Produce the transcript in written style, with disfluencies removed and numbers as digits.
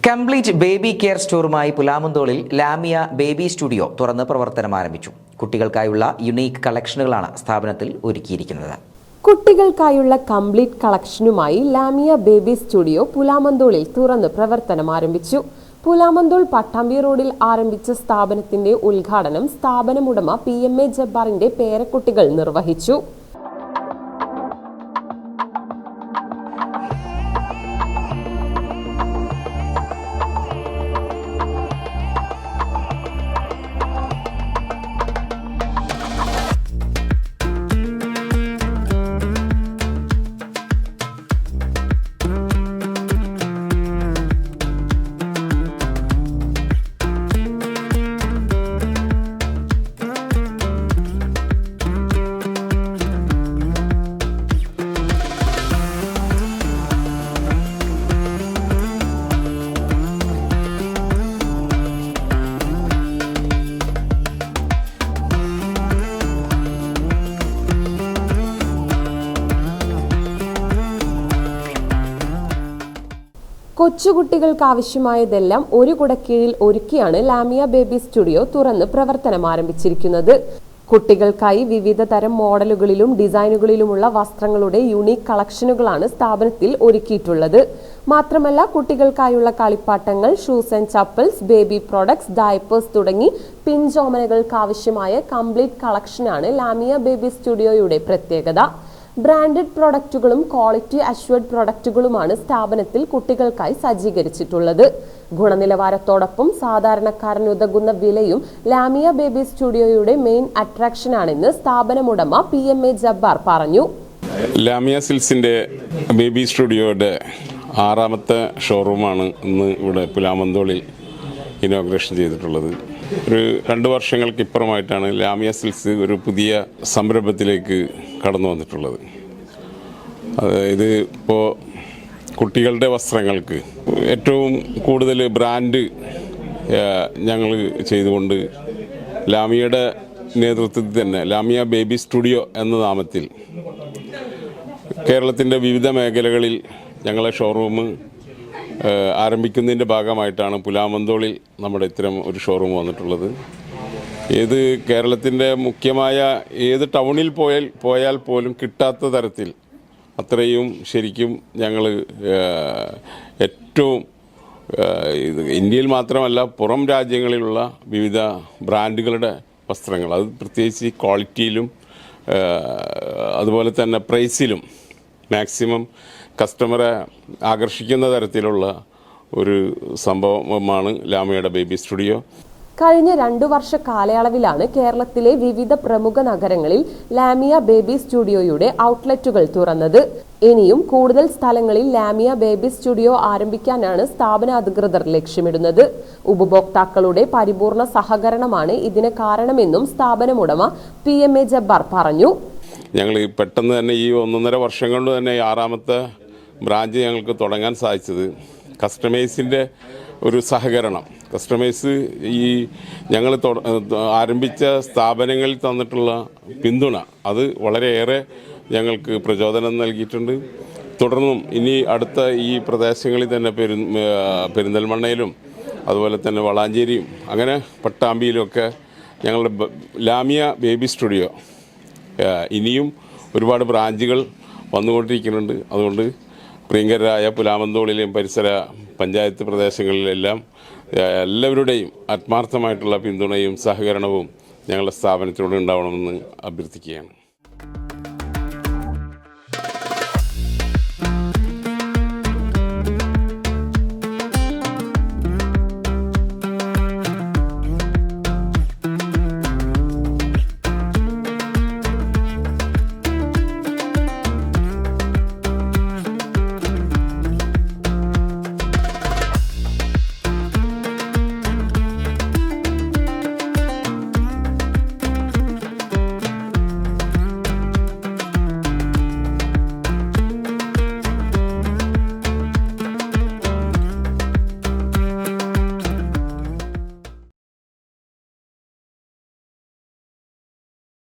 Complete baby care സ്റ്റോറുമായി പുലാമന്തോളിൽ Lamiya baby studio തുറന്ന് പ്രവർത്തനം ആരംഭിച്ചു. കുട്ടികൾക്കായുള്ള യുണീക്ക് കളക്ഷനുകളാണ് സ്ഥാപനത്തിൽ ഒരുക്കിയിരിക്കുന്നത്. കുട്ടികൾക്കായുള്ള കംപ്ലീറ്റ് കളക്ഷനുമായി ലാമിയ ബേബി സ്റ്റുഡിയോ പുലാമന്തോളിൽ തുറന്ന് പ്രവർത്തനം ആരംഭിച്ചു. പുലാമന്തോൾ പട്ടാമ്പി റോഡിൽ ആരംഭിച്ച സ്ഥാപനത്തിന്റെ ഉദ്ഘാടനം സ്ഥാപനമുടമ PMA ജബ്ബാറിന്റെ പേരക്കുട്ടികൾ നിർവഹിച്ചു. കൊച്ചുകുട്ടികൾക്ക് ആവശ്യമായതെല്ലാം ഒരു കുടക്കീഴിൽ ഒരുക്കിയാണ് ലാമിയ ബേബി സ്റ്റുഡിയോ തുറന്ന് പ്രവർത്തനം ആരംഭിച്ചിരിക്കുന്നത്. കുട്ടികൾക്കായി വിവിധ തരം മോഡലുകളിലും ഡിസൈനുകളിലുമുള്ള വസ്ത്രങ്ങളുടെ യുണീക്ക് കളക്ഷനുകളാണ് സ്ഥാപനത്തിൽ ഒരുക്കിയിട്ടുള്ളത്. മാത്രമല്ല, കുട്ടികൾക്കായുള്ള കളിപ്പാട്ടങ്ങൾ, shoes and chappals, baby products, diapers തുടങ്ങി പിഞ്ചോമനകൾക്ക് ആവശ്യമായ കംപ്ലീറ്റ് കളക്ഷനാണ് ലാമിയ ബേബി സ്റ്റുഡിയോയുടെ പ്രത്യേകത. ബ്രാൻഡഡ് പ്രൊഡക്റ്റുകളും ക്വാളിറ്റി അഷ്വർഡ് പ്രൊഡക്റ്റുകളുമാണ് സ്ഥാപനത്തിൽ കുട്ടികൾക്കായി സജ്ജീകരിച്ചിട്ടുള്ളത്. ഗുണനിലവാരത്തോടൊപ്പം സാധാരണക്കാരനുതകുന്ന വിലയും ലാമിയ ബേബി സ്റ്റുഡിയോയുടെ മെയിൻ അട്രാക്ഷനാണെന്ന് സ്ഥാപനമുടമ PMA ജബ്ബാർ പറഞ്ഞു. ലാമിയ സിൽസിന്റെ ബേബി സ്റ്റുഡിയോയുടെ 6ാമത്തെ ഷോറൂമാണ് ഇന്ന് ഇവിടെ പുലാമന്തോളിൽ ഇനോഗ്രേഷൻ ചെയ്തിട്ടുള്ളത്. ഒരു 2 വർഷങ്ങൾക്ക് ഇപ്പുറമായിട്ടാണ് ലാമിയ സിൽസ് ഒരു പുതിയ സംരംഭത്തിലേക്ക് കടന്നു വന്നിട്ടുള്ളത്. ഇത് ഇപ്പോൾ കുട്ടികളുടെ വസ്ത്രങ്ങൾക്ക് ഏറ്റവും കൂടുതൽ ബ്രാൻഡ് ഞങ്ങൾ ചെയ്തുകൊണ്ട് ലാമിയയുടെ നേതൃത്വത്തിൽ തന്നെ ലാമിയ ബേബി സ്റ്റുഡിയോ എന്ന നാമത്തിൽ കേരളത്തിൻ്റെ വിവിധ മേഖലകളിൽ ഞങ്ങളെ ഷോറൂം ആരംഭിക്കുന്നതിൻ്റെ ഭാഗമായിട്ടാണ് പുലാമന്തോളിൽ നമ്മുടെ ഇത്തരം ഒരു ഷോറൂം വന്നിട്ടുള്ളത്. ഏത് കേരളത്തിൻ്റെ മുഖ്യമായ ഏത് ടൗണിൽ പോയാൽ പോലും കിട്ടാത്ത തരത്തിൽ അത്രയും ശരിക്കും ഞങ്ങൾ ഏറ്റവും ഇന്ത്യയിൽ മാത്രമല്ല പുറം രാജ്യങ്ങളിലുള്ള വിവിധ ബ്രാൻഡുകളുടെ വസ്ത്രങ്ങൾ, അത് പ്രത്യേകിച്ച് ക്വാളിറ്റിയിലും അതുപോലെ തന്നെ പ്രൈസിലും മാക്സിമം കസ്റ്റമറെ ആകർഷിക്കുന്ന തരത്തിലുള്ള ഒരു സംഭവമാണ് ലാമിയയുടെ ബേബി സ്റ്റുഡിയോ. കഴിഞ്ഞ 2 വർഷ കാലയളവിലാണ് കേരളത്തിലെ വിവിധ പ്രമുഖ നഗരങ്ങളിൽ ലാമിയ ബേബി സ്റ്റുഡിയോയുടെ ഔട്ട്ലെറ്റുകൾ തുറന്നത്. ഇനിയും കൂടുതൽ സ്ഥലങ്ങളിൽ ലാമിയ ബേബി സ്റ്റുഡിയോ ആരംഭിക്കാനാണ് സ്ഥാപന അധികൃതർ ലക്ഷ്യമിടുന്നത്. ഉപഭോക്താക്കളുടെ പരിപൂർണ സഹകരണമാണ് ഇതിന് കാരണമെന്നും സ്ഥാപനമുടമ PMA ജബ്ബാർ പറഞ്ഞു. ഞങ്ങൾ പെട്ടെന്ന് തന്നെ ഈ 1.5 വർഷം കൊണ്ട് തന്നെ 6ാമത്തെ ബ്രാഞ്ച് ഞങ്ങൾക്ക് തുടങ്ങാൻ സാധിച്ചത് കസ്റ്റമേഴ്സിൻ്റെ ഒരു സഹകരണം, കസ്റ്റമേഴ്സ് ഈ ഞങ്ങൾ ആരംഭിച്ച സ്ഥാപനങ്ങളിൽ തന്നിട്ടുള്ള പിന്തുണ, അത് വളരെയേറെ ഞങ്ങൾക്ക് പ്രചോദനം നൽകിയിട്ടുണ്ട്. തുടർന്നും ഇനി അടുത്ത ഈ പ്രദേശങ്ങളിൽ തന്നെ പെരിന്തൽമണ്ണയിലും അതുപോലെ തന്നെ വളാഞ്ചേരിയും അങ്ങനെ പട്ടാമ്പിയിലുമൊക്കെ ഞങ്ങളുടെ ലാമിയ ബേബി സ്റ്റുഡിയോ ഇനിയും ഒരുപാട് ബ്രാഞ്ചുകൾ വന്നുകൊണ്ടിരിക്കുന്നുണ്ട്. അതുകൊണ്ട് പ്രിയങ്കരായ പുലാമന്തോളിലെയും പരിസര പഞ്ചായത്ത് പ്രദേശങ്ങളിലെല്ലാം എല്ലാവരുടെയും ആത്മാർത്ഥമായിട്ടുള്ള പിന്തുണയും സഹകരണവും ഞങ്ങളുടെ സ്ഥാപനത്തിലൂടെ ഉണ്ടാവണമെന്ന് അഭ്യർത്ഥിക്കുകയാണ്.